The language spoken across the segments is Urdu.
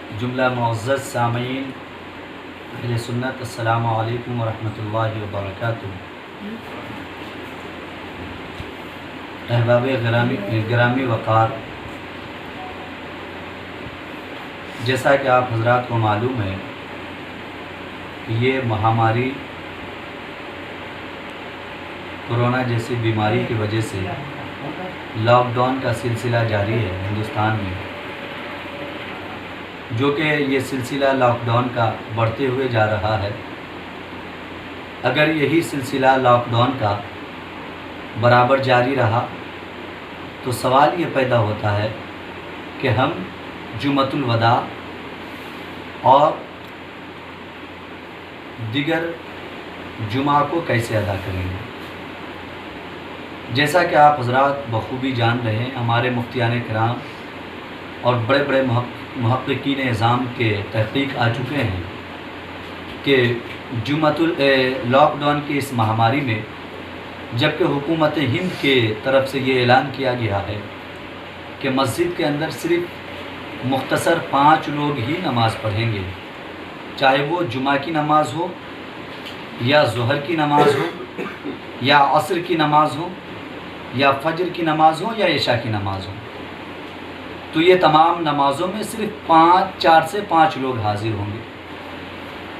جملہ معزز سامعین اہل سنت، السلام علیکم ورحمۃ اللہ وبرکاتہ۔ احباب گرامی وقار، جیسا کہ آپ حضرات کو معلوم ہے کہ یہ مہاماری کورونا جیسی بیماری کی وجہ سے لاک ڈاؤن کا سلسلہ جاری ہے ہندوستان میں، جو کہ یہ سلسلہ لاک ڈاؤن کا بڑھتے ہوئے جا رہا ہے۔ اگر یہی سلسلہ لاک ڈاؤن کا برابر جاری رہا تو سوال یہ پیدا ہوتا ہے کہ ہم جمعۃ الوداع اور دیگر جمعہ کو کیسے ادا کریں گے۔ جیسا کہ آپ حضرات بخوبی جان رہے ہیں، ہمارے مفتیان کرام اور بڑے بڑے محققین نظام کے تحقیق آ چکے ہیں کہ لاک ڈاؤن کی اس مہاماری میں جبکہ حکومت ہند کے طرف سے یہ اعلان کیا گیا ہے کہ مسجد کے اندر صرف مختصر 5 لوگ ہی نماز پڑھیں گے، چاہے وہ جمعہ کی نماز ہو یا ظہر کی نماز ہو یا عصر کی نماز ہو یا فجر کی نماز ہو یا عشاء کی نماز ہو، تو یہ تمام نمازوں میں صرف 4 سے 5 لوگ حاضر ہوں گے۔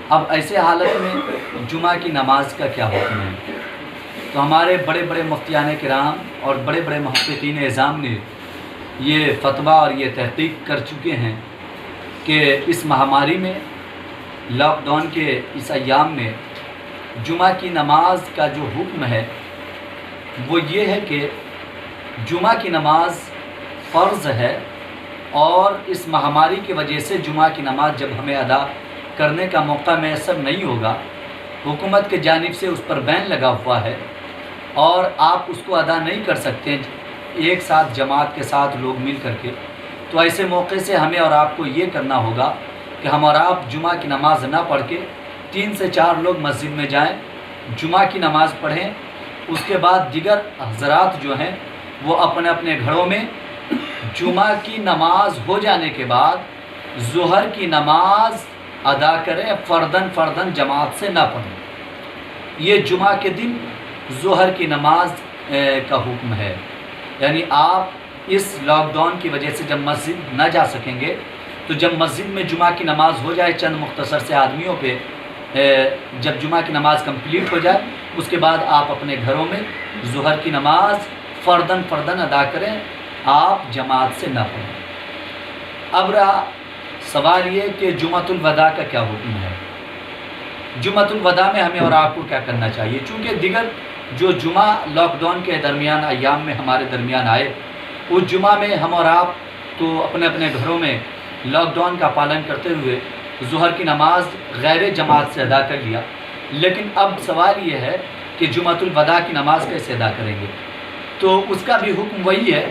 اب ایسے حالت میں جمعہ کی نماز کا کیا حکم ہے؟ تو ہمارے بڑے بڑے مفتیان کرام اور بڑے بڑے محققین نظام نے یہ فتویٰ اور یہ تحقیق کر چکے ہیں کہ اس مہاماری میں لاک ڈاؤن کے اس ایام میں جمعہ کی نماز کا جو حکم ہے وہ یہ ہے کہ جمعہ کی نماز فرض ہے، اور اس مہاماری کی وجہ سے جمعہ کی نماز جب ہمیں ادا کرنے کا موقع میسر نہیں ہوگا، حکومت کے جانب سے اس پر بین لگا ہوا ہے اور آپ اس کو ادا نہیں کر سکتے ایک ساتھ جماعت کے ساتھ لوگ مل کر کے، تو ایسے موقع سے ہمیں اور آپ کو یہ کرنا ہوگا کہ ہم اور آپ جمعہ کی نماز نہ پڑھ کے 3 سے 4 لوگ مسجد میں جائیں، جمعہ کی نماز پڑھیں، اس کے بعد دیگر حضرات جو ہیں وہ اپنے اپنے گھروں میں جمعہ کی نماز ہو جانے کے بعد ظہر کی نماز ادا کریں، فرداً جماعت سے نہ پڑھیں۔ یہ جمعہ کے دن ظہر کی نماز کا حکم ہے، یعنی آپ اس لاک ڈاؤن کی وجہ سے جب مسجد نہ جا سکیں گے تو جب مسجد میں جمعہ کی نماز ہو جائے چند مختصر سے آدمیوں پہ، جب جمعہ کی نماز کمپلیٹ ہو جائے اس کے بعد آپ اپنے گھروں میں ظہر کی نماز فرداً ادا کریں، آپ جماعت سے نہ پڑھیں۔ اب رہا سوال یہ کہ جمعۃ الوداع کا کیا حکم ہے۔ جمعۃ الوداع میں ہمیں اور آپ کو کیا کرنا چاہیے؟ چونکہ دیگر جو جمعہ لاک ڈاؤن کے درمیان ایام میں ہمارے درمیان آئے، اس جمعہ میں ہم اور آپ تو اپنے اپنے گھروں میں لاک ڈاؤن کا پالن کرتے ہوئے ظہر کی نماز غیر جماعت سے ادا کر لیا، لیکن اب سوال یہ ہے کہ جمعۃ الوداع کی نماز کیسے ادا کریں گے؟ تو اس کا بھی حکم وہی ہے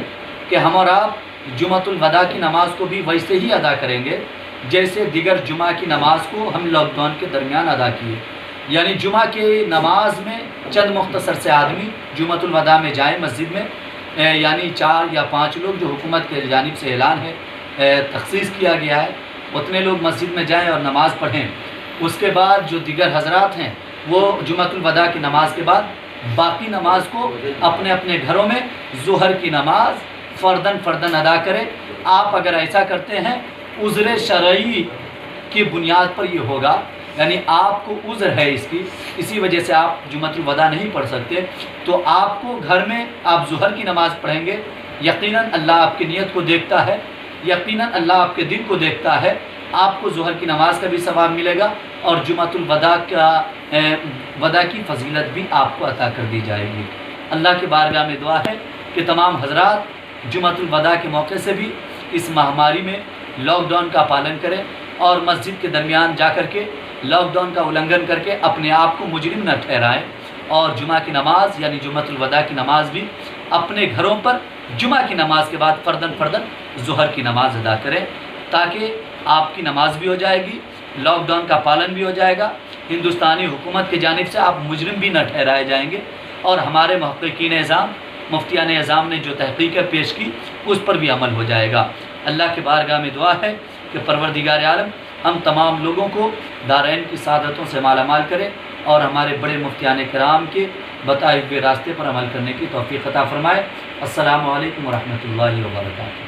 کہ ہم اور آپ جمعۃ الوداع کی نماز کو بھی ویسے ہی ادا کریں گے جیسے دیگر جمعہ کی نماز کو ہم لاک ڈاؤن کے درمیان ادا کیے، یعنی جمعہ کی نماز میں چند مختصر سے آدمی جمعۃ الوداع میں جائیں مسجد میں، یعنی 4 یا 5 لوگ جو حکومت کے جانب سے اعلان ہے، تخصیص کیا گیا ہے، اتنے لوگ مسجد میں جائیں اور نماز پڑھیں۔ اس کے بعد جو دیگر حضرات ہیں وہ جمعۃ الوداع کی نماز کے بعد باقی نماز کو اپنے اپنے گھروں میں ظہر کی نماز فرداً ادا کریں۔ آپ اگر ایسا کرتے ہیں عذر شرعی کی بنیاد پر یہ ہوگا، یعنی آپ کو عذر ہے اسی وجہ سے آپ جمعۃ الوداع نہیں پڑھ سکتے، تو آپ کو گھر میں آپ ظہر کی نماز پڑھیں گے، یقیناً اللہ آپ کی نیت کو دیکھتا ہے، یقیناً اللہ آپ کے دل کو دیکھتا ہے، آپ کو ظہر کی نماز کا بھی ثواب ملے گا اور جمعۃ الوداع کی فضیلت بھی آپ کو عطا کر دی جائے گی۔ اللہ کی بارگاہ میں دعا ہے کہ تمام حضرات جمعۃ الوداع کے موقع سے بھی اس مہاماری میں لاک ڈاؤن کا پالن کریں اور مسجد کے درمیان جا کر کے لاک ڈاؤن کا النگھن کر کے اپنے آپ کو مجرم نہ ٹھہرائیں، اور جمعہ کی نماز یعنی جمعۃ الوداع کی نماز بھی اپنے گھروں پر جمعہ کی نماز کے بعد فرداً ظہر کی نماز ادا کریں، تاکہ آپ کی نماز بھی ہو جائے گی، لاک ڈاؤن کا پالن بھی ہو جائے گا، ہندوستانی حکومت کی جانب سے آپ مجرم بھی نہ ٹھہرائے جائیں گے، اور ہمارے محققین نظام مفتیان اعظام نے جو تحقیقیں پیش کی اس پر بھی عمل ہو جائے گا۔ اللہ کے بارگاہ میں دعا ہے کہ پروردگار عالم ہم تمام لوگوں کو دارین کی سعادتوں سے مالا مال کرے اور ہمارے بڑے مفتیان کرام کے بتائے ہوئے راستے پر عمل کرنے کی توفیق عطا فرمائے۔ السلام علیکم ورحمۃ اللہ وبرکاتہ۔